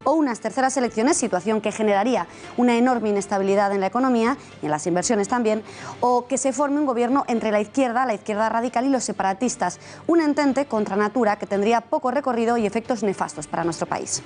o unas terceras elecciones, situación que generaría una enorme inestabilidad en la economía y en las inversiones también, o que se forme un gobierno entre la izquierda radical y los separatistas, un entente contra natura que tendría poco recorrido y efectos nefastos para nuestro país.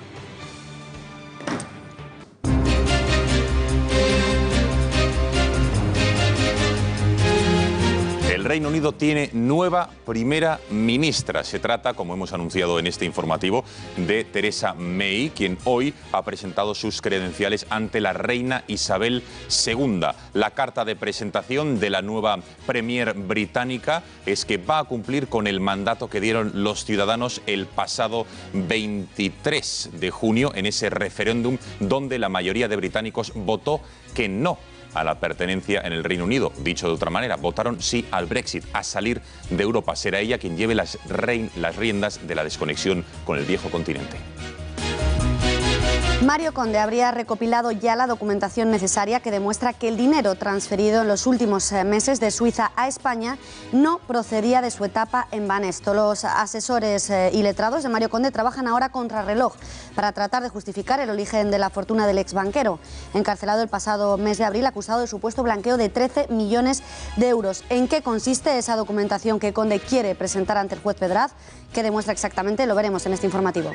El Reino Unido tiene nueva primera ministra. Se trata, como hemos anunciado en este informativo, de Theresa May, quien hoy ha presentado sus credenciales ante la reina Isabel II. La carta de presentación de la nueva premier británica es que va a cumplir con el mandato que dieron los ciudadanos el pasado 23 de junio en ese referéndum donde la mayoría de británicos votó que no a la pertenencia en el Reino Unido. Dicho de otra manera, votaron sí al Brexit, a salir de Europa. Será ella quien lleve las riendas de la desconexión con el viejo continente. Mario Conde habría recopilado ya la documentación necesaria que demuestra que el dinero transferido en los últimos meses de Suiza a España no procedía de su etapa en Banesto. Los asesores y letrados de Mario Conde trabajan ahora contrarreloj para tratar de justificar el origen de la fortuna del exbanquero, encarcelado el pasado mes de abril acusado de supuesto blanqueo de 13 millones de euros. ¿En qué consiste esa documentación que Conde quiere presentar ante el juez Pedraz? ¿Qué demuestra exactamente? Lo veremos en este informativo.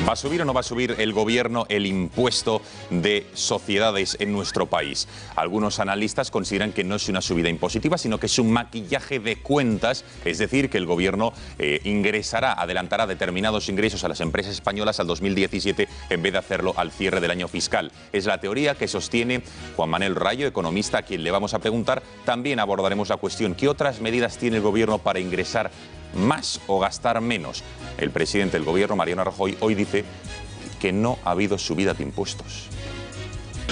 ¿Va a subir o no va a subir el gobierno el impuesto de sociedades en nuestro país? Algunos analistas consideran que no es una subida impositiva, sino que es un maquillaje de cuentas, es decir, que el gobierno adelantará determinados ingresos a las empresas españolas al 2017 en vez de hacerlo al cierre del año fiscal. Es la teoría que sostiene Juan Manuel Rayo, economista, a quien le vamos a preguntar. También abordaremos la cuestión: ¿qué otras medidas tiene el gobierno para ingresar más o gastar menos? El presidente del gobierno, Mariano Rajoy, hoy dice que no ha habido subida de impuestos.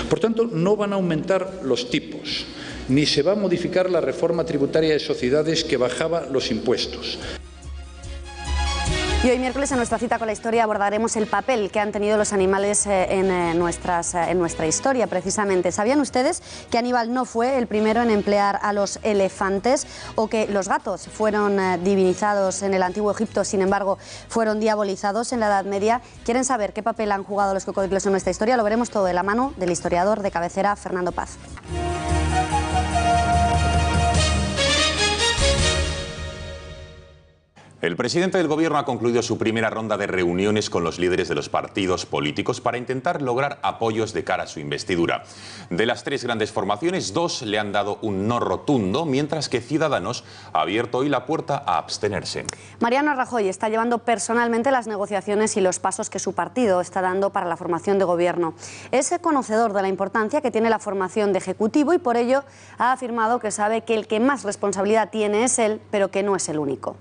Por tanto, no van a aumentar los tipos, ni se va a modificar la reforma tributaria de sociedades que bajaba los impuestos. Y hoy miércoles, en nuestra cita con la historia, abordaremos el papel que han tenido los animales en nuestra historia, precisamente. ¿Sabían ustedes que Aníbal no fue el primero en emplear a los elefantes, o que los gatos fueron divinizados en el antiguo Egipto, sin embargo fueron diabolizados en la Edad Media? ¿Quieren saber qué papel han jugado los cocodrilos en nuestra historia? Lo veremos todo de la mano del historiador de cabecera, Fernando Paz. El presidente del gobierno ha concluido su primera ronda de reuniones con los líderes de los partidos políticos para intentar lograr apoyos de cara a su investidura. De las tres grandes formaciones, dos le han dado un no rotundo, mientras que Ciudadanos ha abierto hoy la puerta a abstenerse. Mariano Rajoy está llevando personalmente las negociaciones y los pasos que su partido está dando para la formación de gobierno. Es conocedor de la importancia que tiene la formación de Ejecutivo y por ello ha afirmado que sabe que el que más responsabilidad tiene es él, pero que no es el único.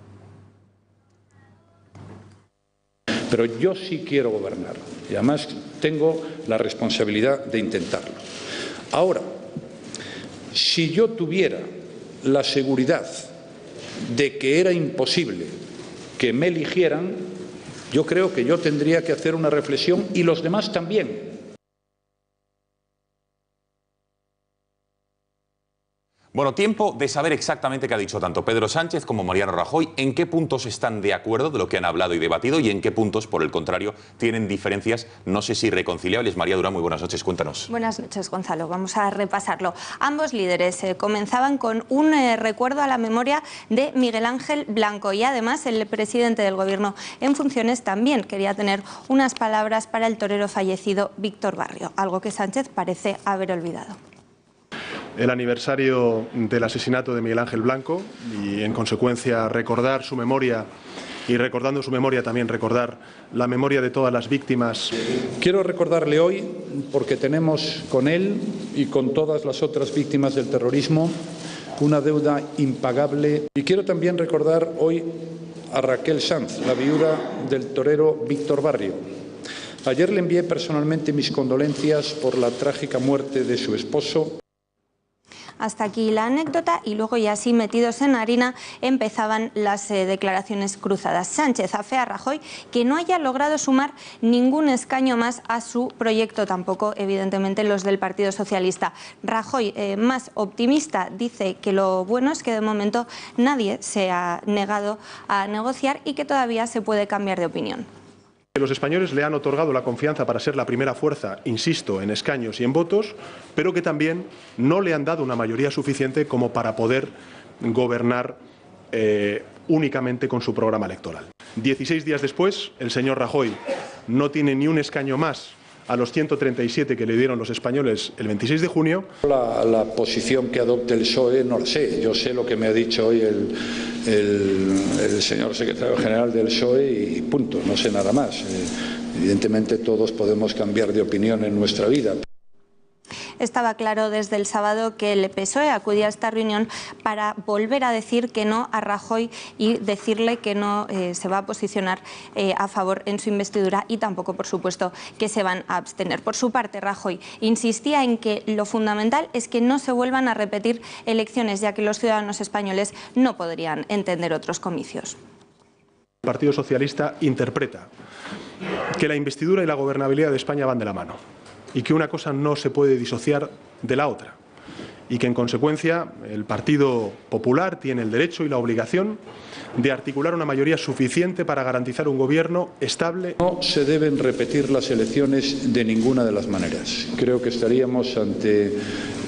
Pero yo sí quiero gobernar y además tengo la responsabilidad de intentarlo. Ahora, si yo tuviera la seguridad de que era imposible que me eligieran, yo creo que yo tendría que hacer una reflexión y los demás también. Bueno, tiempo de saber exactamente qué ha dicho tanto Pedro Sánchez como Mariano Rajoy, en qué puntos están de acuerdo de lo que han hablado y debatido y en qué puntos, por el contrario, tienen diferencias, no sé si irreconciliables. María Durán, muy buenas noches, cuéntanos. Buenas noches, Gonzalo. Vamos a repasarlo. Ambos líderes comenzaban con un recuerdo a la memoria de Miguel Ángel Blanco y además el presidente del Gobierno en funciones también quería tener unas palabras para el torero fallecido Víctor Barrio, algo que Sánchez parece haber olvidado. El aniversario del asesinato de Miguel Ángel Blanco y, en consecuencia, recordar su memoria y, recordando su memoria, también recordar la memoria de todas las víctimas. Quiero recordarle hoy, porque tenemos con él y con todas las otras víctimas del terrorismo una deuda impagable. Y quiero también recordar hoy a Raquel Sanz, la viuda del torero Víctor Barrio. Ayer le envié personalmente mis condolencias por la trágica muerte de su esposo. Hasta aquí la anécdota y luego ya así metidos en harina empezaban las declaraciones cruzadas. Sánchez afea a Rajoy que no haya logrado sumar ningún escaño más a su proyecto, tampoco evidentemente los del Partido Socialista. Rajoy, más optimista, dice que lo bueno es que de momento nadie se ha negado a negociar y que todavía se puede cambiar de opinión. Los españoles le han otorgado la confianza para ser la primera fuerza, insisto, en escaños y en votos, pero que también no le han dado una mayoría suficiente como para poder gobernar únicamente con su programa electoral. 16 días después, el señor Rajoy no tiene ni un escaño más a los 137 que le dieron los españoles el 26 de junio. La posición que adopte el PSOE no la sé. Yo sé lo que me ha dicho hoy el señor secretario general del PSOE y punto, no sé nada más. Evidentemente todos podemos cambiar de opinión en nuestra vida. Estaba claro desde el sábado que el PSOE acudía a esta reunión para volver a decir que no a Rajoy y decirle que no se va a posicionar a favor en su investidura y tampoco, por supuesto, que se van a abstener. Por su parte, Rajoy insistía en que lo fundamental es que no se vuelvan a repetir elecciones, ya que los ciudadanos españoles no podrían entender otros comicios. El Partido Socialista interpreta que la investidura y la gobernabilidad de España van de la mano y que una cosa no se puede disociar de la otra y que en consecuencia el Partido Popular tiene el derecho y la obligación de articular una mayoría suficiente para garantizar un gobierno estable. No se deben repetir las elecciones de ninguna de las maneras. Creo que estaríamos ante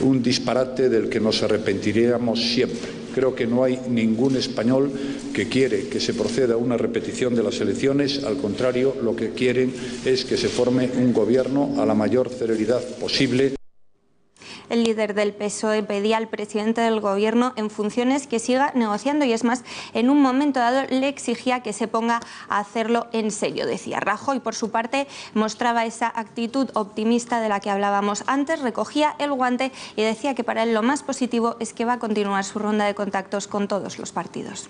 un disparate del que nos arrepentiríamos siempre. Creo que no hay ningún español que quiere que se proceda a una repetición de las elecciones. Al contrario, lo que quieren es que se forme un gobierno a la mayor celeridad posible. El líder del PSOE pedía al presidente del Gobierno en funciones que siga negociando y, es más, en un momento dado le exigía que se ponga a hacerlo en serio, decía. Rajoy, por su parte, mostraba esa actitud optimista de la que hablábamos antes, recogía el guante y decía que para él lo más positivo es que va a continuar su ronda de contactos con todos los partidos.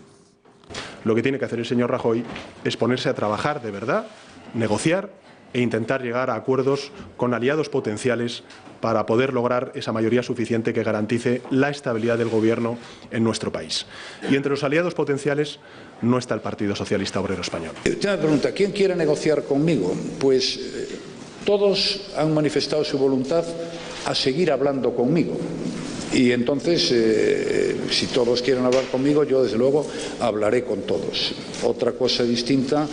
Lo que tiene que hacer el señor Rajoy es ponerse a trabajar de verdad, negociar e intentar llegar a acuerdos con aliados potenciales para poder lograr esa mayoría suficiente que garantice la estabilidad del gobierno en nuestro país. Y entre los aliados potenciales no está el Partido Socialista Obrero Español. Usted me pregunta, ¿quién quiere negociar conmigo? Pues todos han manifestado su voluntad a seguir hablando conmigo. Y entonces, si todos quieren hablar conmigo, yo desde luego hablaré con todos. Otra cosa distinta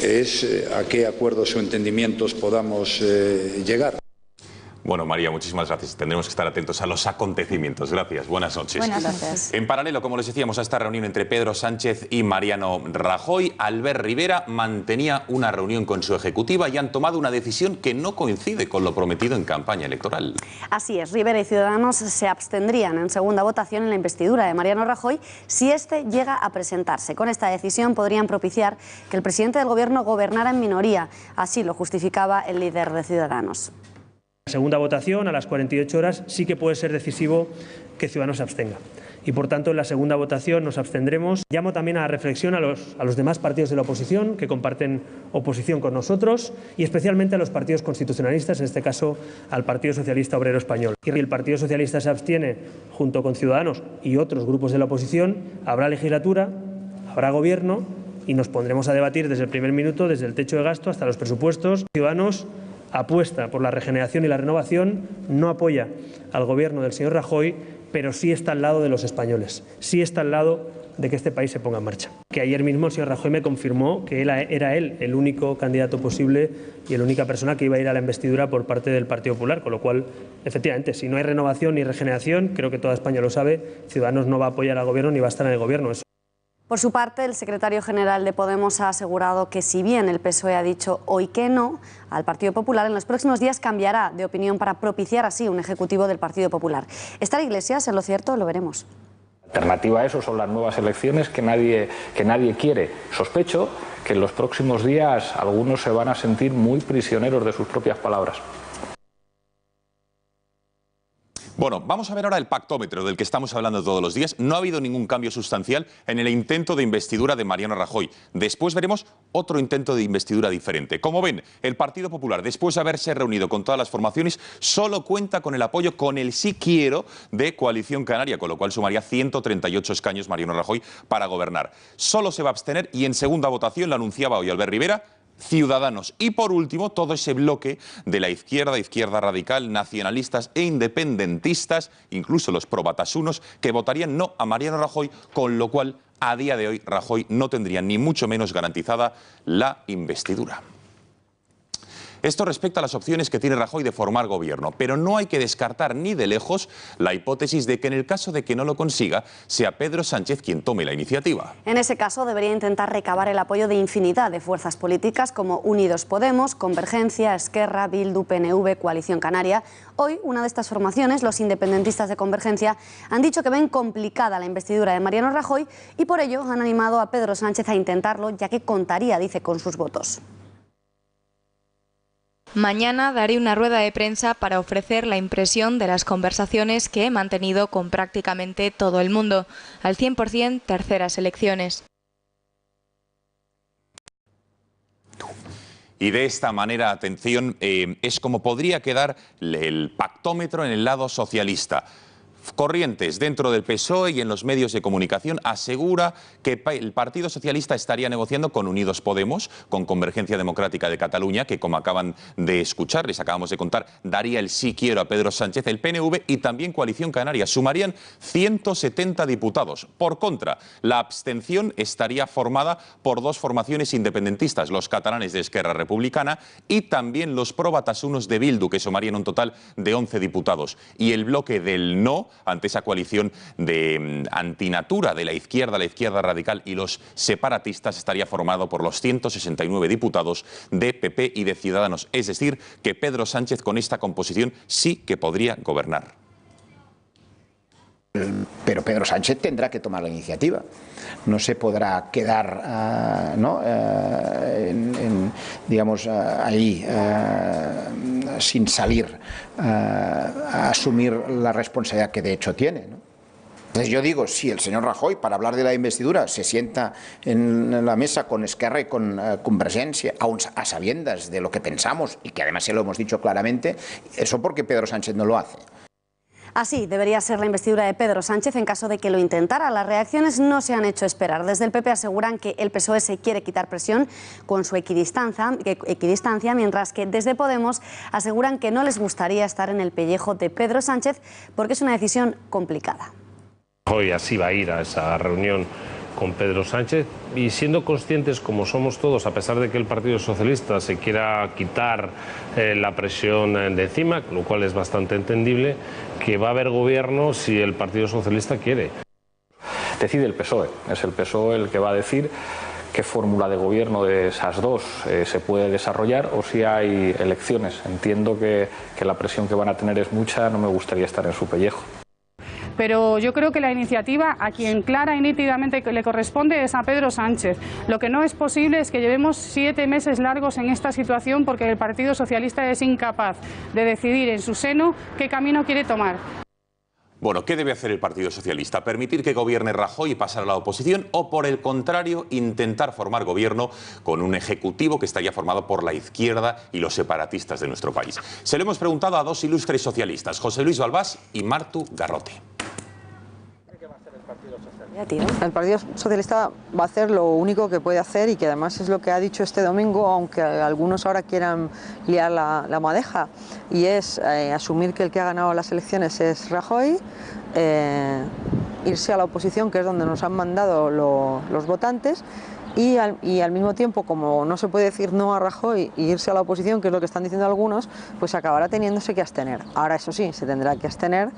es a qué acuerdos o entendimientos podamos llegar. Bueno, María, muchísimas gracias. Tendremos que estar atentos a los acontecimientos. Gracias. Buenas noches. Buenas noches. En paralelo, como les decíamos, a esta reunión entre Pedro Sánchez y Mariano Rajoy, Albert Rivera mantenía una reunión con su ejecutiva y han tomado una decisión que no coincide con lo prometido en campaña electoral. Así es, Rivera y Ciudadanos se abstendrían en segunda votación en la investidura de Mariano Rajoy si este llega a presentarse. Con esta decisión podrían propiciar que el presidente del Gobierno gobernara en minoría. Así lo justificaba el líder de Ciudadanos. La segunda votación, a las 48 horas, sí que puede ser decisivo que Ciudadanos se abstenga. Y, por tanto, en la segunda votación nos abstendremos. Llamo también a la reflexión a los demás partidos de la oposición que comparten oposición con nosotros y especialmente a los partidos constitucionalistas, en este caso al Partido Socialista Obrero Español. Si el Partido Socialista se abstiene junto con Ciudadanos y otros grupos de la oposición, habrá legislatura, habrá gobierno y nos pondremos a debatir desde el primer minuto, desde el techo de gasto hasta los presupuestos. Ciudadanos apuesta por la regeneración y la renovación, no apoya al gobierno del señor Rajoy, pero sí está al lado de los españoles, sí está al lado de que este país se ponga en marcha. Que ayer mismo el señor Rajoy me confirmó que era él el único candidato posible y la única persona que iba a ir a la investidura por parte del Partido Popular, con lo cual, efectivamente, si no hay renovación ni regeneración, creo que toda España lo sabe, Ciudadanos no va a apoyar al gobierno ni va a estar en el gobierno. Por su parte, el secretario general de Podemos ha asegurado que si bien el PSOE ha dicho hoy que no al Partido Popular, en los próximos días cambiará de opinión para propiciar así un ejecutivo del Partido Popular. ¿Está Iglesias en lo cierto? Lo veremos. La alternativa a eso son las nuevas elecciones que nadie quiere. Sospecho que en los próximos días algunos se van a sentir muy prisioneros de sus propias palabras. Bueno, vamos a ver ahora el pactómetro del que estamos hablando todos los días. No ha habido ningún cambio sustancial en el intento de investidura de Mariano Rajoy. Después veremos otro intento de investidura diferente. Como ven, el Partido Popular, después de haberse reunido con todas las formaciones, solo cuenta con el apoyo, con el sí quiero de Coalición Canaria, con lo cual sumaría 138 escaños Mariano Rajoy para gobernar. Solo se va a abstener y en segunda votación, lo anunciaba hoy Albert Rivera, Ciudadanos. Y por último, todo ese bloque de la izquierda radical, nacionalistas e independentistas, incluso los probatasunos, que votarían no a Mariano Rajoy, con lo cual a día de hoy Rajoy no tendría ni mucho menos garantizada la investidura. Esto respecto a las opciones que tiene Rajoy de formar gobierno, pero no hay que descartar ni de lejos la hipótesis de que en el caso de que no lo consiga, sea Pedro Sánchez quien tome la iniciativa. En ese caso debería intentar recabar el apoyo de infinidad de fuerzas políticas como Unidos Podemos, Convergencia, Esquerra, Bildu, PNV, Coalición Canaria. Hoy, una de estas formaciones, los independentistas de Convergencia, han dicho que ven complicada la investidura de Mariano Rajoy y por ello han animado a Pedro Sánchez a intentarlo, ya que contaría, dice, con sus votos. Mañana daré una rueda de prensa para ofrecer la impresión de las conversaciones que he mantenido con prácticamente todo el mundo. Al 100% terceras elecciones. Y de esta manera, atención, es como podría quedar el pactómetro en el lado socialista. Corrientes dentro del PSOE y en los medios de comunicación asegura que el Partido Socialista estaría negociando con Unidos Podemos, con Convergencia Democrática de Cataluña, que como acaban de escuchar, les acabamos de contar, daría el sí quiero a Pedro Sánchez, el PNV y también Coalición Canaria. Sumarían 170 diputados. Por contra, la abstención estaría formada por dos formaciones independentistas, los catalanes de Esquerra Republicana y también los probatasunos de Bildu, que sumarían un total de 11 diputados. Y el bloque del no, ante esa coalición de antinatura de la izquierda radical y los separatistas, estaría formado por los 169 diputados de PP y de Ciudadanos. Es decir, que Pedro Sánchez con esta composición sí que podría gobernar. Pero Pedro Sánchez tendrá que tomar la iniciativa. No se podrá quedar ahí sin salir a asumir la responsabilidad que de hecho tiene, ¿no? Entonces yo digo, si el señor Rajoy, para hablar de la investidura, se sienta en la mesa con Esquerra y con Convergencia, aún a sabiendas de lo que pensamos, y que además se lo hemos dicho claramente, eso porque Pedro Sánchez no lo hace. Así debería ser la investidura de Pedro Sánchez en caso de que lo intentara. Las reacciones no se han hecho esperar. Desde el PP aseguran que el PSOE se quiere quitar presión con su equidistancia, mientras que desde Podemos aseguran que no les gustaría estar en el pellejo de Pedro Sánchez porque es una decisión complicada. Hoy así va a ir a esa reunión con Pedro Sánchez y siendo conscientes, como somos todos, a pesar de que el Partido Socialista se quiera quitar la presión de encima, lo cual es bastante entendible, que va a haber gobierno si el Partido Socialista quiere. Decide el PSOE, es el PSOE el que va a decir qué fórmula de gobierno de esas dos se puede desarrollar o si hay elecciones. Entiendo que la presión que van a tener es mucha, no me gustaría estar en su pellejo. Pero yo creo que la iniciativa a quien clara y nítidamente le corresponde es a Pedro Sánchez. Lo que no es posible es que llevemos 7 meses largos en esta situación porque el Partido Socialista es incapaz de decidir en su seno qué camino quiere tomar. Bueno, ¿qué debe hacer el Partido Socialista? ¿Permitir que gobierne Rajoy y pasar a la oposición o, por el contrario, intentar formar gobierno con un ejecutivo que estaría formado por la izquierda y los separatistas de nuestro país? Se lo hemos preguntado a dos ilustres socialistas, José Luis Balbás y Martu Garrote. El Partido Socialista va a hacer lo único que puede hacer y que además es lo que ha dicho este domingo, aunque algunos ahora quieran liar la madeja, y es asumir que el que ha ganado las elecciones es Rajoy, irse a la oposición, que es donde nos han mandado los votantes, y al mismo tiempo, como no se puede decir no a Rajoy e irse a la oposición, que es lo que están diciendo algunos, pues acabará teniéndose que abstener. Ahora, eso sí, se tendrá que abstener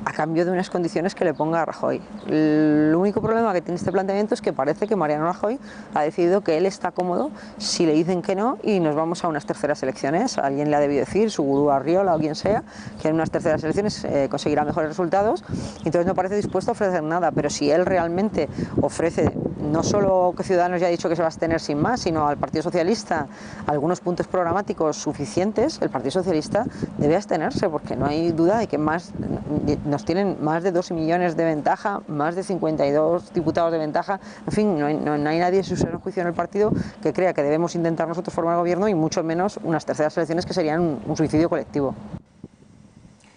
a cambio de unas condiciones que le ponga a Rajoy. El único problema que tiene este planteamiento es que parece que Mariano Rajoy ha decidido que él está cómodo si le dicen que no y nos vamos a unas terceras elecciones. Alguien le ha debido decir, su gurú Arriola o quien sea, que en unas terceras elecciones conseguirá mejores resultados, entonces no parece dispuesto a ofrecer nada, pero si él realmente ofrece no solo que Ciudadanos ya ha dicho que se va a abstener sin más, sino al Partido Socialista algunos puntos programáticos suficientes, el Partido Socialista debe abstenerse, porque no hay duda de que nos tienen más de 2 millones de ventaja, más de 52 diputados de ventaja. En fin, no hay nadie en su sano juicio en el partido que crea que debemos intentar nosotros formar gobierno, y mucho menos unas terceras elecciones que serían un suicidio colectivo.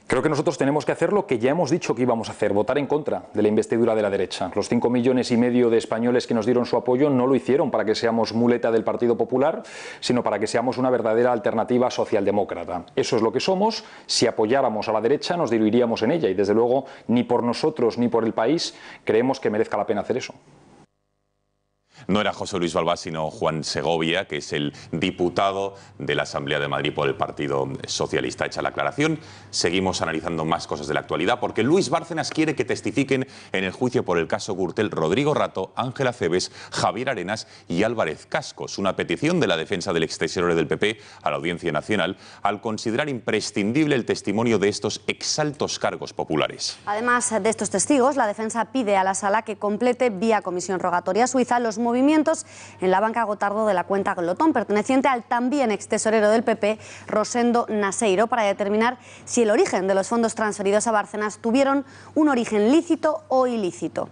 Creo que nosotros tenemos que hacer lo que ya hemos dicho que íbamos a hacer, votar en contra de la investidura de la derecha. Los 5,5 millones de españoles que nos dieron su apoyo no lo hicieron para que seamos muleta del Partido Popular, sino para que seamos una verdadera alternativa socialdemócrata. Eso es lo que somos. Si apoyáramos a la derecha nos diluiríamos en ella, y desde luego ni por nosotros ni por el país creemos que merezca la pena hacer eso. No era José Luis Balbás, sino Juan Segovia, que es el diputado de la Asamblea de Madrid por el Partido Socialista. Hecha la aclaración, seguimos analizando más cosas de la actualidad, porque Luis Bárcenas quiere que testifiquen en el juicio por el caso Gürtel Rodrigo Rato, Ángela Cebes, Javier Arenas y Álvarez Cascos. Una petición de la defensa del extesorero del PP a la Audiencia Nacional, al considerar imprescindible el testimonio de estos exaltos cargos populares. Además de estos testigos, la defensa pide a la Sala que complete vía comisión rogatoria suiza los movimientos en la banca Gotardo de la cuenta Glotón, perteneciente al también extesorero del PP, Rosendo Naseiro, para determinar si el origen de los fondos transferidos a Bárcenas tuvieron un origen lícito o ilícito.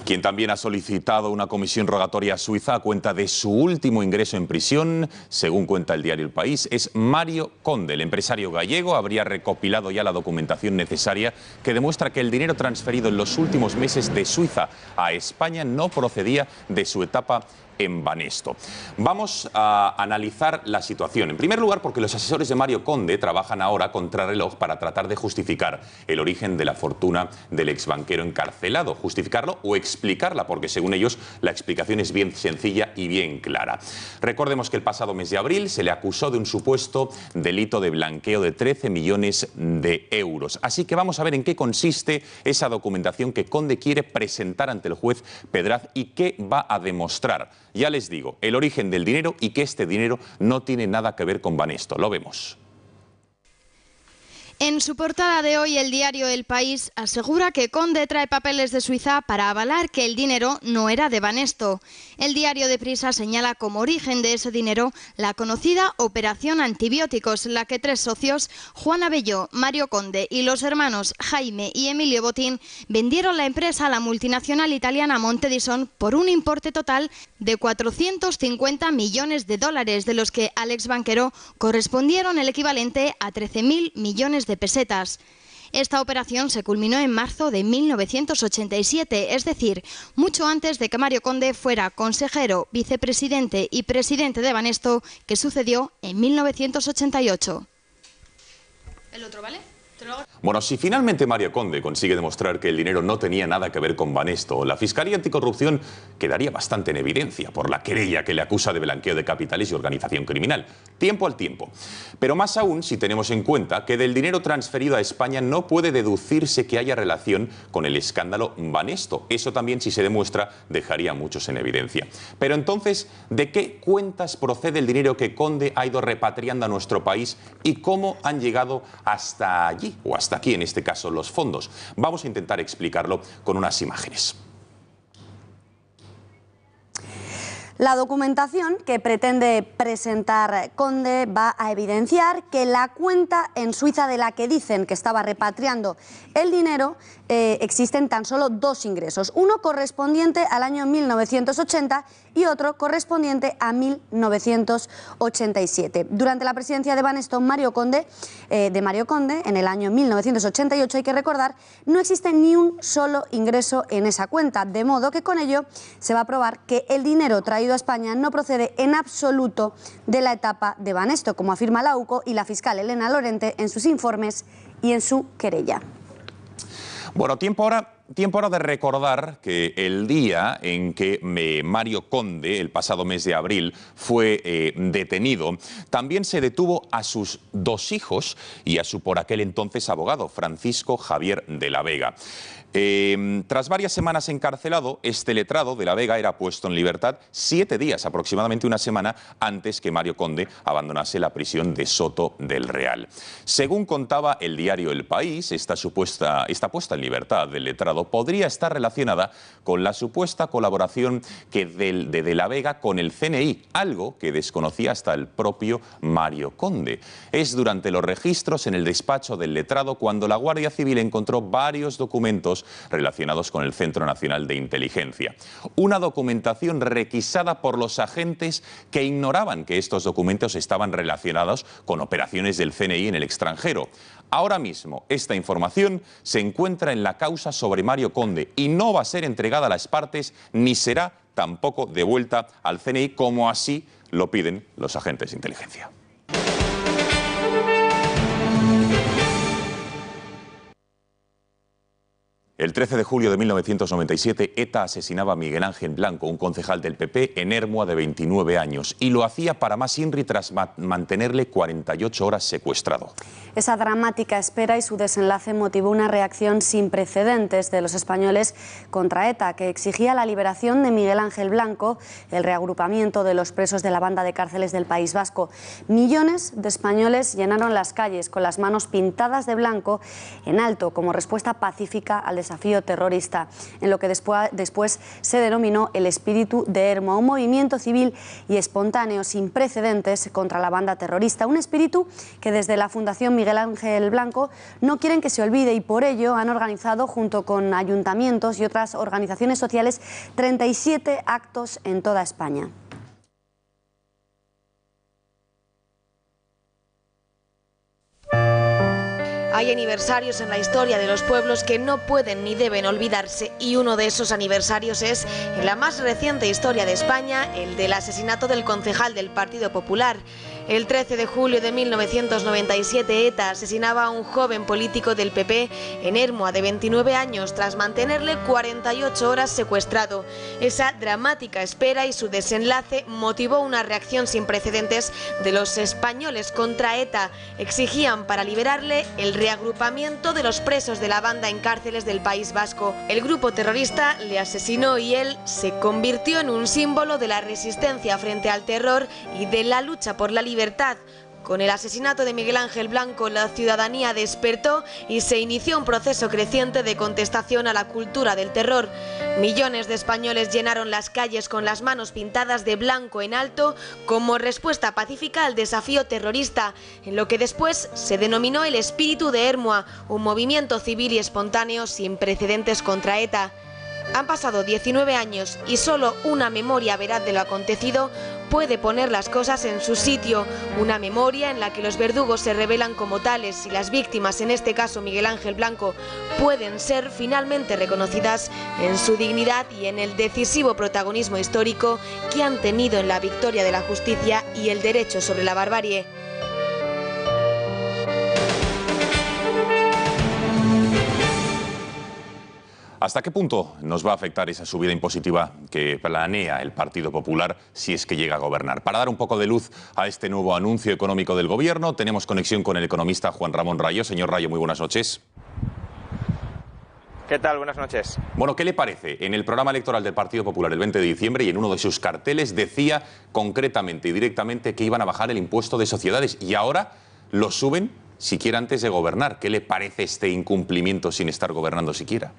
Quien también ha solicitado una comisión rogatoria suiza a cuenta de su último ingreso en prisión, según cuenta el diario El País, es Mario Conde. El empresario gallego habría recopilado ya la documentación necesaria que demuestra que el dinero transferido en los últimos meses de Suiza a España no procedía de su etapa en Banesto. Vamos a analizar la situación. En primer lugar, porque los asesores de Mario Conde trabajan ahora contrarreloj para tratar de justificar el origen de la fortuna del exbanquero encarcelado. Justificarlo o explicarla, porque según ellos la explicación es bien sencilla y bien clara. Recordemos que el pasado mes de abril se le acusó de un supuesto delito de blanqueo de 13 millones de euros. Así que vamos a ver en qué consiste esa documentación que Conde quiere presentar ante el juez Pedraz y qué va a demostrar. Ya les digo, el origen del dinero y que este dinero no tiene nada que ver con Banesto. Lo vemos. En su portada de hoy, el diario El País asegura que Conde trae papeles de Suiza para avalar que el dinero no era de Banesto. El diario Deprisa señala como origen de ese dinero la conocida Operación Antibióticos, en la que 3 socios, Juan Abelló, Mario Conde y los hermanos Jaime y Emilio Botín, vendieron la empresa a la multinacional italiana Montedison por un importe total de 450 millones de dólares, de los que al exbanquero correspondieron el equivalente a 13.000 millones de pesetas. Esta operación se culminó en marzo de 1987, es decir, mucho antes de que Mario Conde fuera consejero, vicepresidente y presidente de Banesto, que sucedió en 1988. ¿El otro vale? Bueno, si finalmente Mario Conde consigue demostrar que el dinero no tenía nada que ver con Banesto, la Fiscalía Anticorrupción quedaría bastante en evidencia por la querella que le acusa de blanqueo de capitales y organización criminal. Tiempo al tiempo. Pero más aún si tenemos en cuenta que del dinero transferido a España no puede deducirse que haya relación con el escándalo Banesto. Eso también, si se demuestra, dejaría a muchos en evidencia. Pero entonces, ¿de qué cuentas procede el dinero que Conde ha ido repatriando a nuestro país y cómo han llegado hasta allí? O hasta aquí, en este caso, los fondos. Vamos a intentar explicarlo con unas imágenes. La documentación que pretende presentar Conde va a evidenciar que la cuenta en Suiza de la que dicen que estaba repatriando el dinero existen tan solo 2 ingresos, uno correspondiente al año 1980 y otro correspondiente a 1987. Durante la presidencia de Banesto, de Mario Conde, en el año 1988, hay que recordar, no existe ni un solo ingreso en esa cuenta, de modo que con ello se va a probar que el dinero traído a España no procede en absoluto de la etapa de Banesto, como afirma la UCO y la fiscal Elena Lorente en sus informes y en su querella. Bueno, tiempo ahora tiempo ahora de recordar que el día en que Mario Conde, el pasado mes de abril, fue detenido, también se detuvo a sus 2 hijos y a su por aquel entonces abogado, Francisco Javier de la Vega. Tras varias semanas encarcelado, este letrado de la Vega era puesto en libertad 7 días, aproximadamente una semana antes que Mario Conde abandonase la prisión de Soto del Real. Según contaba el diario El País, esta puesta en libertad del letrado podría estar relacionada con la supuesta colaboración de la Vega con el CNI, algo que desconocía hasta el propio Mario Conde. Es durante los registros en el despacho del letrado cuando la Guardia Civil encontró varios documentos relacionados con el Centro Nacional de Inteligencia. Una documentación requisada por los agentes que ignoraban que estos documentos estaban relacionados con operaciones del CNI en el extranjero. Ahora mismo, esta información se encuentra en la causa sobre Mario Conde y no va a ser entregada a las partes ni será tampoco devuelta al CNI, como así lo piden los agentes de inteligencia. El 13 de julio de 1997, ETA asesinaba a Miguel Ángel Blanco, un concejal del PP en Ermua de 29 años, y lo hacía para más INRI tras mantenerle 48 horas secuestrado. Esa dramática espera y su desenlace motivó una reacción sin precedentes de los españoles contra ETA, que exigía la liberación de Miguel Ángel Blanco, el reagrupamiento de los presos de la banda de cárceles del País Vasco. Millones de españoles llenaron las calles con las manos pintadas de blanco en alto como respuesta pacífica al desafío terrorista, en lo que después se denominó el espíritu de Ermua, un movimiento civil y espontáneo sin precedentes contra la banda terrorista, un espíritu que desde la Fundación Miguel Ángel Blanco no quieren que se olvide y por ello han organizado, junto con ayuntamientos y otras organizaciones sociales, 37 actos en toda España. Hay aniversarios en la historia de los pueblos que no pueden ni deben olvidarse, y uno de esos aniversarios es, en la más reciente historia de España, el del asesinato del concejal del Partido Popular. El 13 de julio de 1997, ETA asesinaba a un joven político del PP en Ermua de 29 años tras mantenerle 48 horas secuestrado. Esa dramática espera y su desenlace motivó una reacción sin precedentes de los españoles contra ETA. Exigían para liberarle el reagrupamiento de los presos de la banda en cárceles del País Vasco. El grupo terrorista le asesinó y él se convirtió en un símbolo de la resistencia frente al terror y de la lucha por la libertad. Con el asesinato de Miguel Ángel Blanco, la ciudadanía despertó y se inició un proceso creciente de contestación a la cultura del terror. Millones de españoles llenaron las calles con las manos pintadas de blanco en alto como respuesta pacífica al desafío terrorista, en lo que después se denominó el espíritu de Ermua, un movimiento civil y espontáneo sin precedentes contra ETA. Han pasado 19 años y solo una memoria veraz de lo acontecido puede poner las cosas en su sitio. Una memoria en la que los verdugos se revelan como tales y las víctimas, en este caso Miguel Ángel Blanco, pueden ser finalmente reconocidas en su dignidad y en el decisivo protagonismo histórico que han tenido en la victoria de la justicia y el derecho sobre la barbarie. ¿Hasta qué punto nos va a afectar esa subida impositiva que planea el Partido Popular si es que llega a gobernar? Para dar un poco de luz a este nuevo anuncio económico del Gobierno, tenemos conexión con el economista Juan Ramón Rayo. Señor Rayo, muy buenas noches. ¿Qué tal? Buenas noches. Bueno, ¿qué le parece? En el programa electoral del Partido Popular el 20 de diciembre y en uno de sus carteles decía concretamente y directamente que iban a bajar el impuesto de sociedades y ahora lo suben siquiera antes de gobernar. ¿Qué le parece este incumplimiento sin estar gobernando siquiera?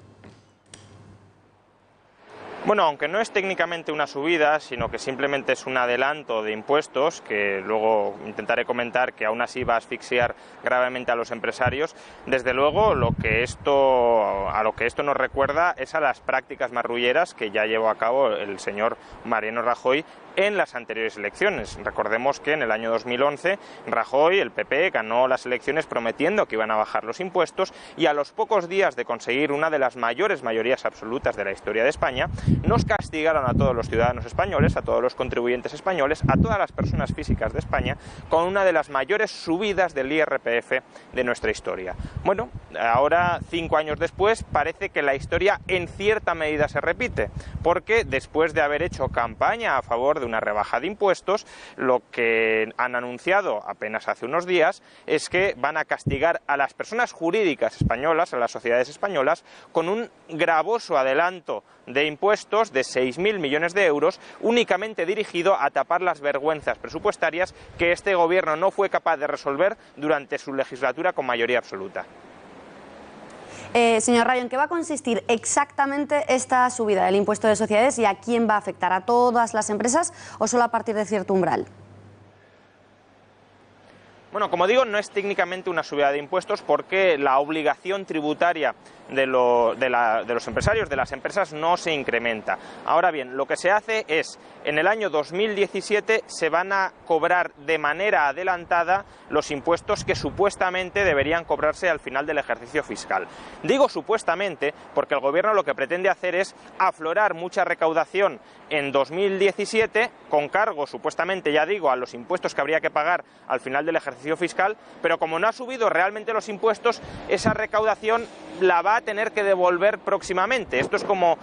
Bueno, aunque no es técnicamente una subida, sino que simplemente es un adelanto de impuestos, que luego intentaré comentar que aún así va a asfixiar gravemente a los empresarios, desde luego a lo que esto nos recuerda es a las prácticas marrulleras que ya llevó a cabo el señor Mariano Rajoy en las anteriores elecciones. Recordemos que en el año 2011 Rajoy, el PP, ganó las elecciones prometiendo que iban a bajar los impuestos y a los pocos días de conseguir una de las mayores mayorías absolutas de la historia de España, nos castigaron a todos los ciudadanos españoles, a todos los contribuyentes españoles, a todas las personas físicas de España, con una de las mayores subidas del IRPF de nuestra historia. Bueno, ahora, 5 años después, parece que la historia en cierta medida se repite, porque después de haber hecho campaña a favor de una rebaja de impuestos, lo que han anunciado apenas hace unos días es que van a castigar a las personas jurídicas españolas, a las sociedades españolas, con un gravoso adelanto de impuestos de 6.000 millones de euros, únicamente dirigido a tapar las vergüenzas presupuestarias que este gobierno no fue capaz de resolver durante su legislatura con mayoría absoluta. Señor Rayo, ¿en qué va a consistir exactamente esta subida del impuesto de sociedades y a quién va a afectar? ¿A todas las empresas o solo a partir de cierto umbral? Bueno, como digo, no es técnicamente una subida de impuestos porque la obligación tributaria de los empresarios, de las empresas, no se incrementa. Ahora bien, lo que se hace es, en el año 2017 se van a cobrar de manera adelantada los impuestos que supuestamente deberían cobrarse al final del ejercicio fiscal. Digo supuestamente porque el gobierno lo que pretende hacer es aflorar mucha recaudación en 2017 con cargo, supuestamente, ya digo, a los impuestos que habría que pagar al final del ejercicio fiscal, pero como no ha subido realmente los impuestos, esa recaudación la va a tener que devolver próximamente. Esto es como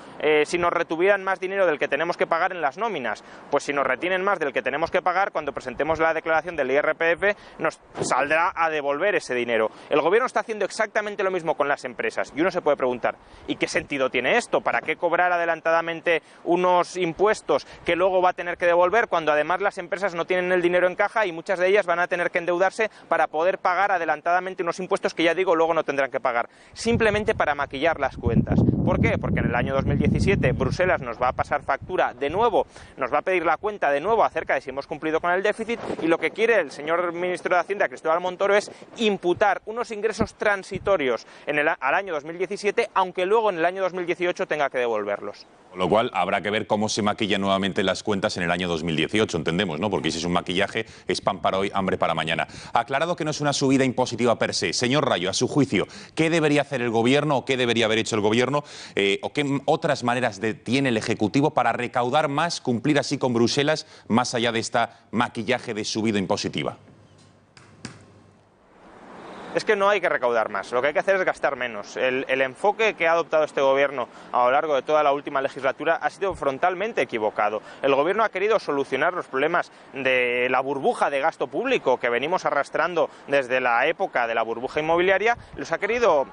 si nos retuvieran más dinero del que tenemos que pagar en las nóminas. Pues si nos retienen más del que tenemos que pagar, cuando presentemos la declaración del IRPF, nos saldrá a devolver ese dinero. El gobierno está haciendo exactamente lo mismo con las empresas. Y uno se puede preguntar, ¿y qué sentido tiene esto? ¿Para qué cobrar adelantadamente unos impuestos que luego va a tener que devolver cuando además las empresas no tienen el dinero en caja y muchas de ellas van a tener que endeudarse para poder pagar adelantadamente unos impuestos que, ya digo, luego no tendrán que pagar? Simplemente para maquillar las cuentas. ¿Por qué? Porque en el año 2017 Bruselas nos va a pasar factura de nuevo, nos va a pedir la cuenta de nuevo acerca de si hemos cumplido con el déficit, y lo que quiere el señor ministro de Hacienda, Cristóbal Montoro, es imputar unos ingresos transitorios al año 2017, aunque luego en el año 2018 tenga que devolverlos. Con lo cual habrá que ver cómo se maquillan nuevamente las cuentas en el año 2018, entendemos, ¿no? Porque si es un maquillaje, es pan para hoy, hambre para mañana. Aclarado que no es una subida impositiva per se. Señor Rayo, a su juicio, ¿qué debería hacer el gobierno o qué debería haber hecho el gobierno o qué otras maneras tiene el Ejecutivo para recaudar más, cumplir así con Bruselas, más allá de esta maquillaje de subida impositiva? Es que no hay que recaudar más, lo que hay que hacer es gastar menos. El enfoque que ha adoptado este gobierno a lo largo de toda la última legislatura ha sido frontalmente equivocado. El gobierno ha querido solucionar los problemas de la burbuja de gasto público que venimos arrastrando desde la época de la burbuja inmobiliaria, los ha querido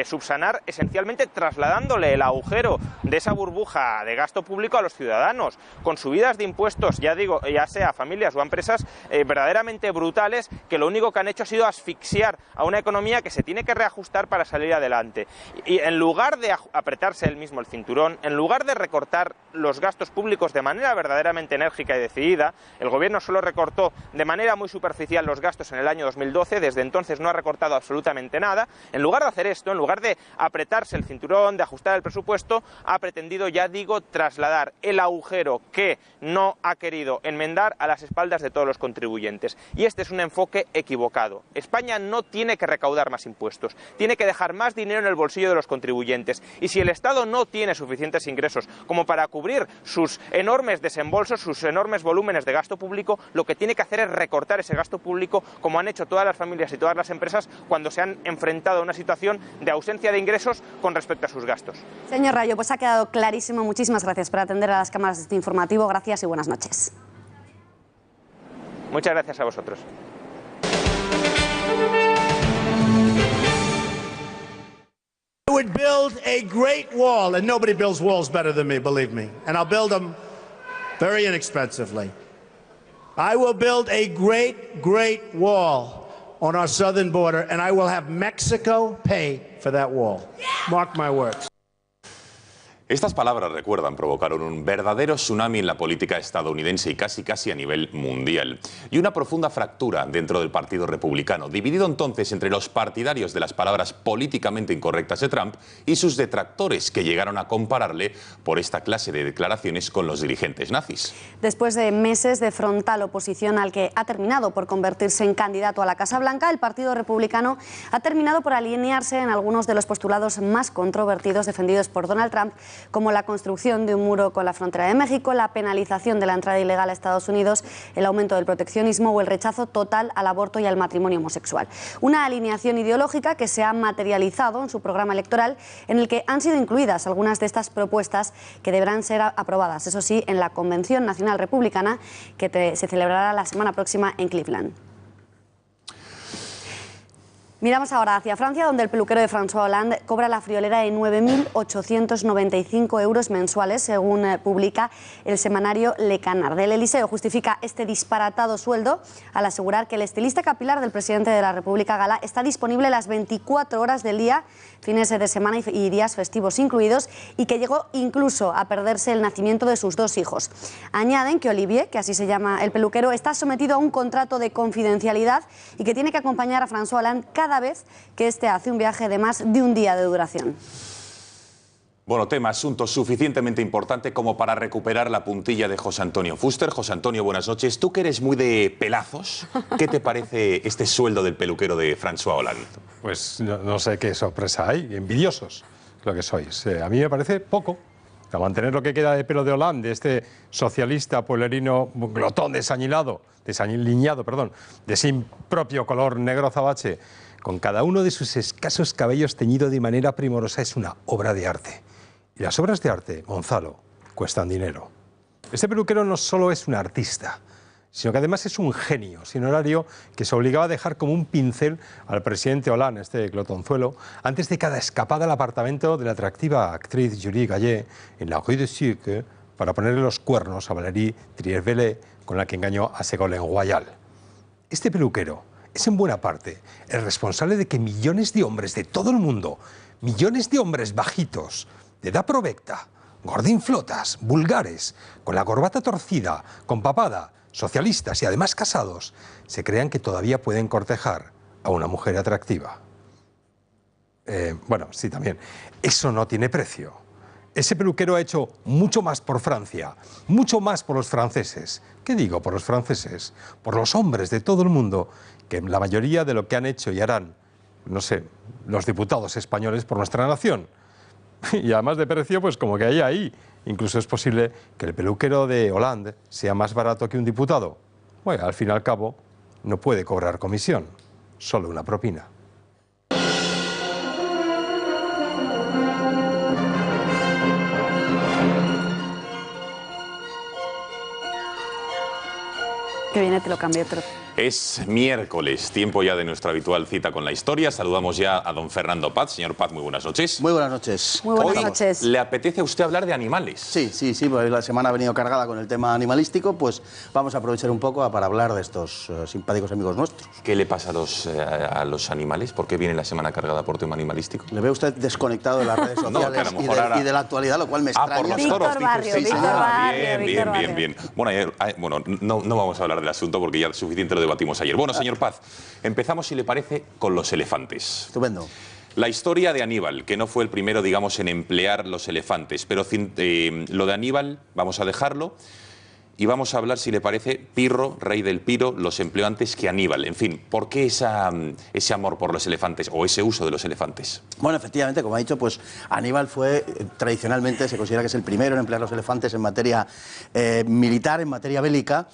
subsanar esencialmente trasladándole el agujero de esa burbuja de gasto público a los ciudadanos, con subidas de impuestos, ya digo, ya sea a familias o a empresas, verdaderamente brutales, que lo único que han hecho ha sido asfixiar a una economía que se tiene que reajustar para salir adelante. Y en lugar de apretarse él mismo el cinturón, en lugar de recortar los gastos públicos de manera verdaderamente enérgica y decidida, el gobierno solo recortó de manera muy superficial los gastos en el año 2012, desde entonces no ha recortado absolutamente nada. En lugar de hacer esto, en lugar de apretarse el cinturón, de ajustar el presupuesto, ha pretendido, ya digo, trasladar el agujero que no ha querido enmendar a las espaldas de todos los contribuyentes. Y este es un enfoque equivocado. España no tiene que recaudar más impuestos, tiene que dejar más dinero en el bolsillo de los contribuyentes, y si el Estado no tiene suficientes ingresos como para cubrir sus enormes desembolsos, sus enormes volúmenes de gasto público, lo que tiene que hacer es recortar ese gasto público, como han hecho todas las familias y todas las empresas cuando se han enfrentado a una situación de ausencia de ingresos con respecto a sus gastos. Señor Rayo, pues ha quedado clarísimo. Muchísimas gracias por atender a las cámaras de este informativo. Gracias y buenas noches. Muchas gracias a vosotros. I would build a great wall, and nobody builds walls better than me, believe me. And I'll build them very inexpensively. I will build a great, great wall on our southern border, and I will have Mexico pay for that wall. Mark my words. Estas palabras, recuerdan, provocaron un verdadero tsunami en la política estadounidense y casi a nivel mundial. Y una profunda fractura dentro del Partido Republicano, dividido entonces entre los partidarios de las palabras políticamente incorrectas de Trump y sus detractores, que llegaron a compararle por esta clase de declaraciones con los dirigentes nazis. Después de meses de frontal oposición al que ha terminado por convertirse en candidato a la Casa Blanca, el Partido Republicano ha terminado por alinearse en algunos de los postulados más controvertidos defendidos por Donald Trump como la construcción de un muro con la frontera de México, la penalización de la entrada ilegal a Estados Unidos, el aumento del proteccionismo o el rechazo total al aborto y al matrimonio homosexual. Una alineación ideológica que se ha materializado en su programa electoral, en el que han sido incluidas algunas de estas propuestas que deberán ser aprobadas, eso sí, en la Convención Nacional Republicana que se celebrará la semana próxima en Cleveland. Miramos ahora hacia Francia, donde el peluquero de François Hollande cobra la friolera de 9.895 euros mensuales, según publica el semanario Le Canard. El Eliseo justifica este disparatado sueldo al asegurar que el estilista capilar del presidente de la República Gala está disponible las 24 horas del día, fines de semana y días festivos incluidos, y que llegó incluso a perderse el nacimiento de sus 2 hijos. Añaden que Olivier, que así se llama el peluquero, está sometido a un contrato de confidencialidad y que tiene que acompañar a François Hollande cada vez que éste hace un viaje de más de un día de duración. Bueno, asunto suficientemente importante como para recuperar la puntilla de José Antonio Fuster. José Antonio, buenas noches. Tú que eres muy de pelazos, ¿qué te parece este sueldo del peluquero de François Hollande? Pues no sé qué sorpresa hay, envidiosos lo que sois. A mí me parece poco. A mantener lo que queda de pelo de Hollande, este socialista pueblerino glotón desaliñado, de ese impropio color negro azabache, con cada uno de sus escasos cabellos teñido de manera primorosa, es una obra de arte. Y las obras de arte, Gonzalo, cuestan dinero. Este peluquero no solo es un artista, sino que además es un genio sin horario que se obligaba a dejar como un pincel al presidente Hollande, este glotonzuelo, antes de cada escapada al apartamento de la atractiva actriz Julie Gallet en la Rue de Sucre para ponerle los cuernos a Valérie Trierweiler, con la que engañó a Ségolène Royal. Este peluquero es en buena parte el responsable de que millones de hombres de todo el mundo, millones de hombres bajitos, de edad provecta, gordinflotas, vulgares, con la corbata torcida, con papada, socialistas y además casados, se crean que todavía pueden cortejar a una mujer atractiva. Bueno, sí, también. Eso no tiene precio. Ese peluquero ha hecho mucho más por Francia, mucho más por los franceses. ¿Qué digo por los franceses? Por los hombres de todo el mundo, que la mayoría de lo que han hecho y harán, no sé, los diputados españoles por nuestra nación. Y además de precio, pues como que hay ahí. Incluso es posible que el peluquero de Hollande sea más barato que un diputado. Bueno, al fin y al cabo, no puede cobrar comisión, solo una propina. Que viene, te lo cambio otro. Es miércoles, tiempo ya de nuestra habitual cita con la historia. Saludamos ya a don Fernando Paz. Señor Paz, muy buenas noches. Muy buenas noches. Muy buenas noches. ¿Le apetece a usted hablar de animales? Sí, pues la semana ha venido cargada con el tema animalístico, pues vamos a aprovechar un poco para hablar de estos simpáticos amigos nuestros. ¿Qué le pasa a los animales? ¿Por qué viene la semana cargada por tema animalístico? Le veo usted desconectado de las redes sociales y de la actualidad, lo cual me extraña. Por los toros. Bien. Bueno, no vamos a hablar del asunto porque ya suficiente lo debatimos ayer. Bueno, señor Paz, empezamos, si le parece, con los elefantes. Estupendo. La historia de Aníbal, que no fue el primero, digamos, en emplear los elefantes, pero lo de Aníbal vamos a dejarlo y vamos a hablar, si le parece, Pirro, rey del Piro, los empleó antes que Aníbal. En fin, ¿por qué ese amor por los elefantes o ese uso de los elefantes? Bueno, efectivamente, como ha dicho, pues Aníbal fue, tradicionalmente, se considera que es el primero en emplear los elefantes en materia militar, en materia bélica.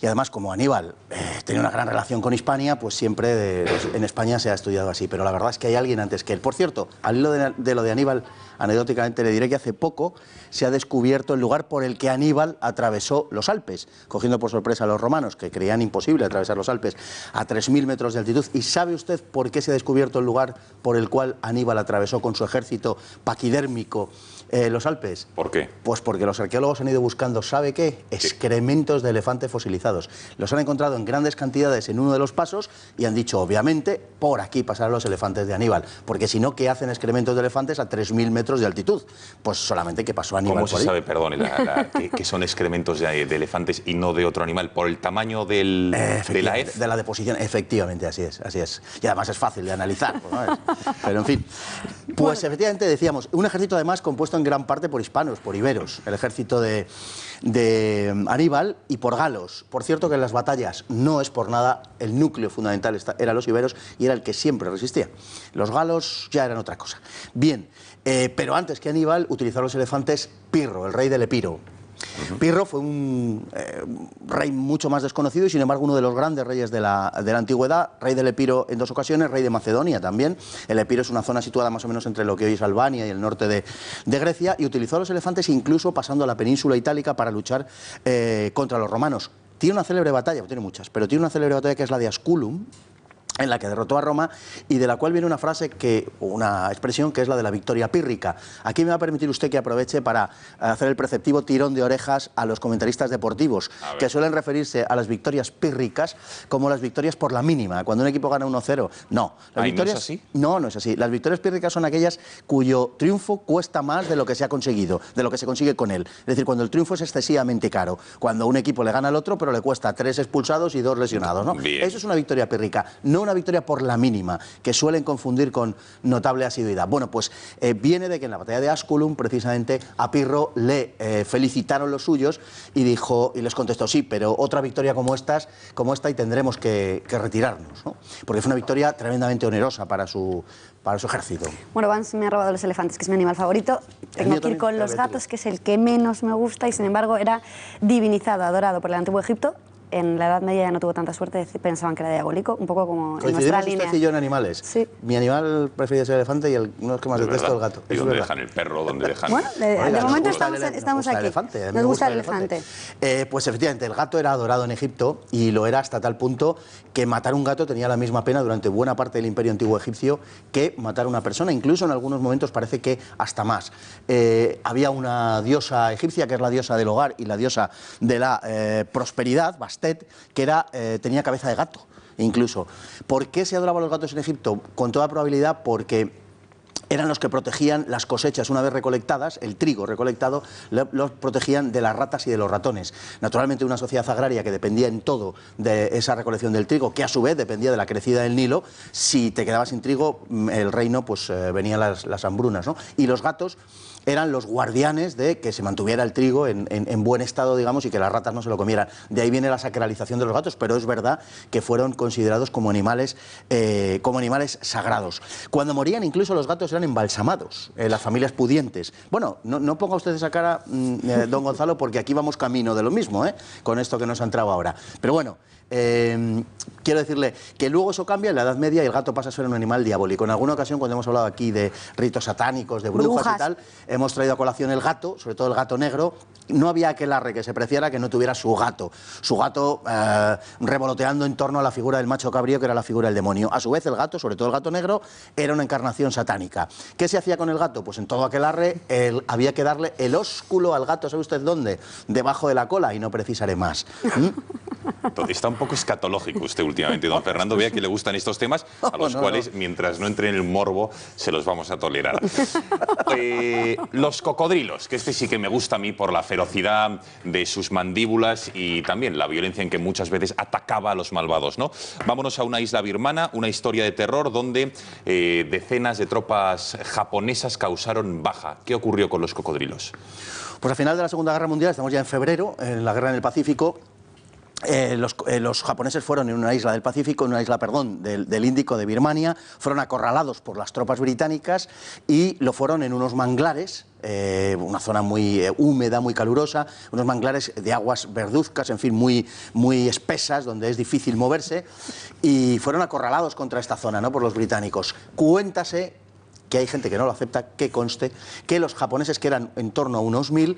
Y además, como Aníbal tenía una gran relación con Hispania, pues siempre en España se ha estudiado así. Pero la verdad es que hay alguien antes que él. Por cierto, al hilo de lo de Aníbal, anecdóticamente le diré que hace poco se ha descubierto el lugar por el que Aníbal atravesó los Alpes, cogiendo por sorpresa a los romanos, que creían imposible atravesar los Alpes a 3.000 metros de altitud. ¿Y sabe usted por qué se ha descubierto el lugar por el cual Aníbal atravesó con su ejército paquidérmico los Alpes? ¿Por qué? Pues porque los arqueólogos han ido buscando, ¿sabe qué? Excrementos de elefante fosilizados. Los han encontrado en grandes cantidades en uno de los pasos y han dicho, obviamente, por aquí pasarán los elefantes de Aníbal. Porque si no, ¿qué hacen excrementos de elefantes a 3.000 metros de altitud? Pues solamente que pasó Aníbal. ¿Cómo se sabe, perdón, que son excrementos de elefantes y no de otro animal? ¿Por el tamaño de la hez? De la deposición, efectivamente, así es. Y además es fácil de analizar, ¿no? Pero en fin. Pues efectivamente decíamos, un ejército además compuesto en gran parte por hispanos, por iberos, el ejército de Aníbal, y por galos. Por cierto que en las batallas no es por nada, el núcleo fundamental eran los iberos y era el que siempre resistía. Los galos ya eran otra cosa. Bien, Pero antes que Aníbal utilizó los elefantes Pirro, el rey del Epiro. Pirro fue un rey mucho más desconocido y sin embargo uno de los grandes reyes de la antigüedad, rey del Epiro en 2 ocasiones, rey de Macedonia también. El Epiro es una zona situada más o menos entre lo que hoy es Albania y el norte de Grecia, y utilizó a los elefantes incluso pasando a la península itálica para luchar contra los romanos. Tiene una célebre batalla, tiene muchas, pero tiene una célebre batalla que es la de Asculum, en la que derrotó a Roma y de la cual viene una frase, una expresión que es la de la victoria pírrica. Aquí me va a permitir usted que aproveche para hacer el preceptivo tirón de orejas a los comentaristas deportivos, que suelen referirse a las victorias pírricas como las victorias por la mínima, cuando un equipo gana 1-0. No, las victorias, ¿no es así? No, no es así. Las victorias pírricas son aquellas cuyo triunfo cuesta más de lo que se ha conseguido, de lo que se consigue con él. Es decir, cuando el triunfo es excesivamente caro, cuando un equipo le gana al otro, pero le cuesta 3 expulsados y 2 lesionados, ¿no? Eso es una victoria pírrica, no una victoria por la mínima, que suelen confundir con notable asiduidad. Bueno, pues viene de que en la batalla de Asculum, precisamente, a Pirro le felicitaron los suyos y les contestó, sí, pero otra victoria como esta y tendremos que retirarnos, ¿no? Porque fue una victoria tremendamente onerosa para su ejército. Bueno, Vance me ha robado los elefantes, que es mi animal favorito. Tengo que ir con los gatos, que es el que menos me gusta y sin embargo era divinizado, adorado por el Antiguo Egipto. En la Edad Media ya no tuvo tanta suerte, pensaban que era diabólico, un poco como en nuestra línea. Usted y yo en animales. Sí. Mi animal preferido es el elefante y uno de los que más detesto es el gato. ¿Y dónde dejan el perro? ¿Dónde dejan? Bueno, de momento estamos aquí. Nos gusta el elefante. Pues efectivamente, el gato era adorado en Egipto y lo era hasta tal punto que matar un gato tenía la misma pena durante buena parte del Imperio Antiguo Egipcio que matar a una persona. Incluso en algunos momentos parece que hasta más. Había una diosa egipcia que es la diosa del hogar y la diosa de la prosperidad, Bastet, que tenía cabeza de gato, incluso. ¿Por qué se adoraban los gatos en Egipto? Con toda probabilidad porque eran los que protegían las cosechas una vez recolectadas, el trigo recolectado, los protegían de las ratas y de los ratones. Naturalmente una sociedad agraria que dependía en todo de esa recolección del trigo, que a su vez dependía de la crecida del Nilo, si te quedabas sin trigo, el reino, pues venían las hambrunas, ¿no? Y los gatos eran los guardianes de que se mantuviera el trigo en buen estado, digamos, y que las ratas no se lo comieran. De ahí viene la sacralización de los gatos, pero es verdad que fueron considerados como animales sagrados. Cuando morían, incluso los gatos eran embalsamados, las familias pudientes. Bueno, no ponga usted esa cara, don Gonzalo, porque aquí vamos camino de lo mismo, con esto que nos ha entrado ahora. Pero bueno, quiero decirle que luego eso cambia en la Edad Media y el gato pasa a ser un animal diabólico. En alguna ocasión, cuando hemos hablado aquí de ritos satánicos, de brujas y tal, hemos traído a colación el gato, sobre todo el gato negro. No había aquelarre que se preciara que no tuviera su gato revoloteando en torno a la figura del macho cabrío, que era la figura del demonio. A su vez, el gato, sobre todo el gato negro, era una encarnación satánica. ¿Qué se hacía con el gato? Pues en todo aquelarre había que darle el ósculo al gato, ¿sabe usted dónde? Debajo de la cola, y no precisaré más. Está un poco escatológico usted últimamente, don Fernando. Vea que le gustan estos temas a los cuales, mientras no entre en el morbo, se los vamos a tolerar. Los cocodrilos, que este sí que me gusta a mí por la ferocidad de sus mandíbulas y también la violencia en que muchas veces atacaba a los malvados, ¿no? Vámonos a una isla birmana, una historia de terror donde decenas de tropas japonesas causaron baja. ¿Qué ocurrió con los cocodrilos? Pues al final de la Segunda Guerra Mundial, estamos ya en febrero, en la guerra en el Pacífico. Los japoneses fueron en una isla del Pacífico, en una isla, perdón, del Índico, de Birmania, fueron acorralados por las tropas británicas y lo fueron en unos manglares, una zona muy húmeda, muy calurosa, unos manglares de aguas verduzcas, en fin, muy espesas, donde es difícil moverse, y fueron acorralados contra esta zona, ¿no?, por los británicos. Cuéntase que hay gente que no lo acepta, que conste, que los japoneses, que eran en torno a unos 1000,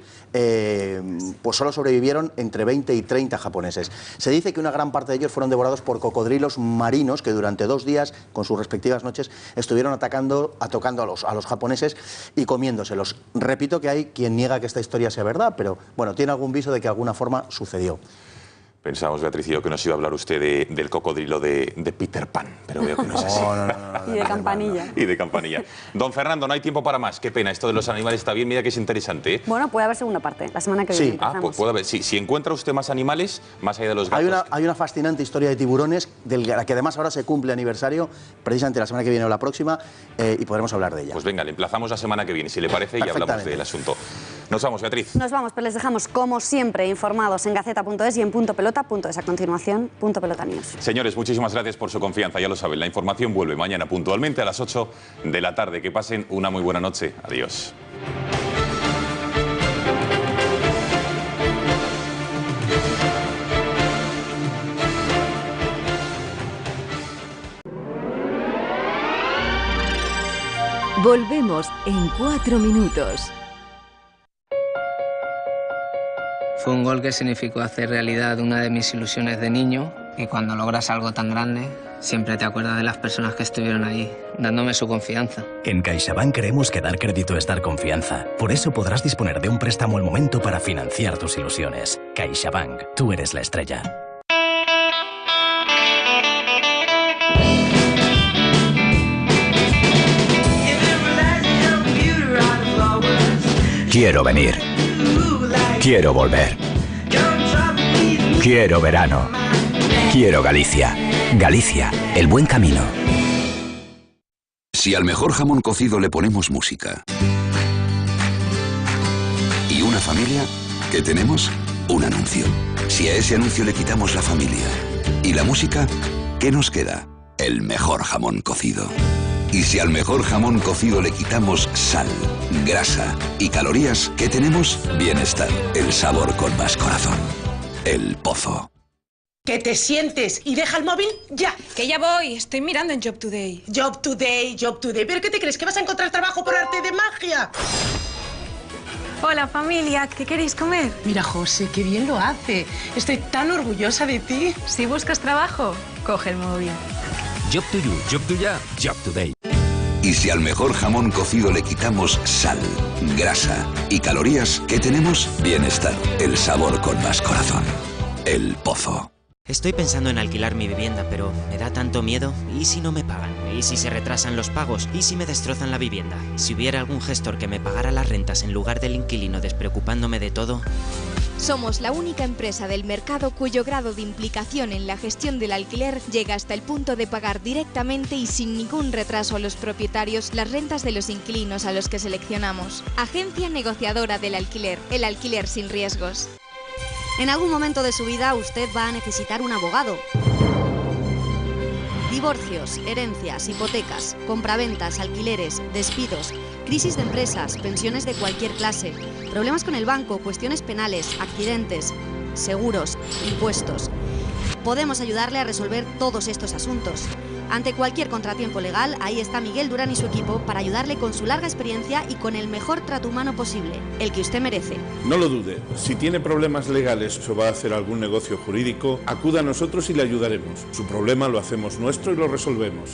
pues solo sobrevivieron entre 20 y 30 japoneses. Se dice que una gran parte de ellos fueron devorados por cocodrilos marinos que durante 2 días, con sus respectivas noches, estuvieron atacando a los japoneses y comiéndoselos. Repito que hay quien niega que esta historia sea verdad, pero bueno, tiene algún viso de que de alguna forma sucedió. Pensábamos, Beatriz y yo, que nos iba a hablar usted del cocodrilo de Peter Pan, pero veo que no es así. Y de Campanilla. Y de Campanilla. Don Fernando, no hay tiempo para más. Qué pena, esto de los animales está bien, mira que es interesante, ¿eh? Bueno, puede haber segunda parte, la semana que viene. Pues puede haber. Sí, si encuentra usted más animales, más allá de los gatos. Hay una fascinante historia de tiburones, de la que además ahora se cumple aniversario, precisamente la semana que viene o la próxima, y podremos hablar de ella. Pues venga, le emplazamos la semana que viene, si le parece, y hablamos del asunto. Nos vamos, Beatriz. Nos vamos, pero les dejamos, como siempre, informados en Gaceta.es y en Puntopelota.es. A continuación, Punto Pelota News. Señores, muchísimas gracias por su confianza. Ya lo saben, la información vuelve mañana puntualmente a las 8 de la tarde. Que pasen una muy buena noche. Adiós. Volvemos en 4 minutos. Fue un gol que significó hacer realidad una de mis ilusiones de niño, y cuando logras algo tan grande, siempre te acuerdas de las personas que estuvieron allí, dándome su confianza. En CaixaBank creemos que dar crédito es dar confianza. Por eso podrás disponer de un préstamo al momento para financiar tus ilusiones. CaixaBank, tú eres la estrella. Quiero venir. Quiero volver. Quiero verano. Quiero Galicia. Galicia, el buen camino. Si al mejor jamón cocido le ponemos música y una familia, ¿qué tenemos? Un anuncio. Si a ese anuncio le quitamos la familia y la música, ¿qué nos queda? El mejor jamón cocido. Y si al mejor jamón cocido le quitamos sal, grasa y calorías, ¿qué tenemos? Bienestar, el sabor con más corazón. El Pozo. ¿Que te sientes y deja el móvil ya? Que ya voy, estoy mirando en Job Today. Job Today, Job Today. ¿Pero qué te crees? ¿Que vas a encontrar trabajo por arte de magia? Hola familia, ¿qué queréis comer? Mira, José, qué bien lo hace. Estoy tan orgullosa de ti. Si buscas trabajo, coge el móvil. Job to you, Job to ya, Job Today. Y si al mejor jamón cocido le quitamos sal, grasa y calorías, ¿qué tenemos? Bienestar, el sabor con más corazón. El Pozo. Estoy pensando en alquilar mi vivienda, pero me da tanto miedo. ¿Y si no me pagan? ¿Y si se retrasan los pagos? ¿Y si me destrozan la vivienda? Si hubiera algún gestor que me pagara las rentas en lugar del inquilino despreocupándome de todo... Somos la única empresa del mercado cuyo grado de implicación en la gestión del alquiler llega hasta el punto de pagar directamente y sin ningún retraso a los propietarios las rentas de los inquilinos a los que seleccionamos. Agencia negociadora del alquiler, el alquiler sin riesgos. En algún momento de su vida usted va a necesitar un abogado. Divorcios, herencias, hipotecas, compraventas, alquileres, despidos, crisis de empresas, pensiones de cualquier clase, problemas con el banco, cuestiones penales, accidentes, seguros, impuestos. Podemos ayudarle a resolver todos estos asuntos. Ante cualquier contratiempo legal, ahí está Miguel Durán y su equipo para ayudarle con su larga experiencia y con el mejor trato humano posible, el que usted merece. No lo dude, si tiene problemas legales o va a hacer algún negocio jurídico, acuda a nosotros y le ayudaremos. Su problema lo hacemos nuestro y lo resolvemos.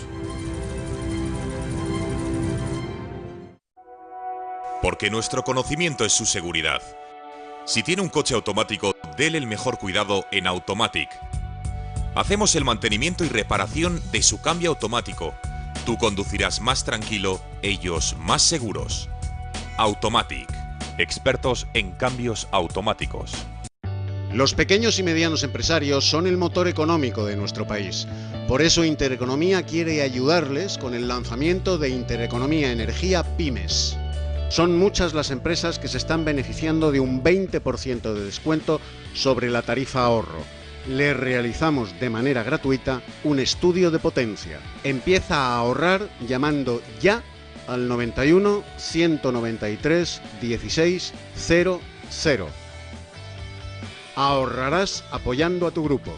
Porque nuestro conocimiento es su seguridad. Si tiene un coche automático, déle el mejor cuidado en Automatic. Hacemos el mantenimiento y reparación de su cambio automático. Tú conducirás más tranquilo, ellos más seguros. Automatic, expertos en cambios automáticos. Los pequeños y medianos empresarios son el motor económico de nuestro país. Por eso Intereconomía quiere ayudarles con el lanzamiento de Intereconomía Energía Pymes. Son muchas las empresas que se están beneficiando de un 20% de descuento sobre la tarifa ahorro. Le realizamos de manera gratuita un estudio de potencia. Empieza a ahorrar llamando ya al 91 193 16 00. Ahorrarás apoyando a tu grupo.